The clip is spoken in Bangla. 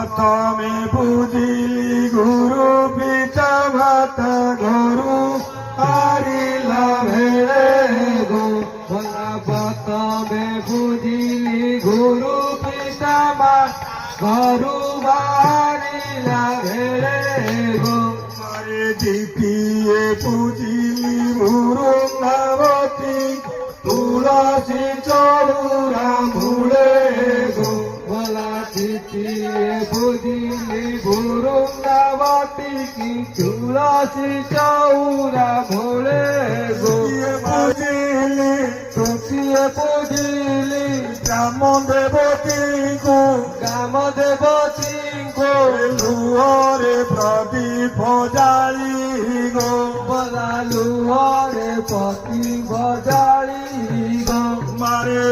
প্রথমে বুঝিলি গুরু পিতা মাতা গুরু হারিলা ভেড়ে গো। প্রথমে বুঝিলি গুরু পিতা মাতা গুরু হারিলা ভেড়ে গো। দ্বিতীয় বুঝিলি মুরুঙ্গাবতী তুলসী চৌরা মূলে গো। দ্বিতীয় বুঝিলি মুরুঙ্গাবতী কি তুলসী চৌরা মূলে গো। বুঝিলি তৃতীয় বুঝিলি গ্রাম দেবতী গো। গ্রাম দেবতী গো। লুহরে প্রদীপ জালি গো। লুহরে প্রদীপ জালি গো। মারে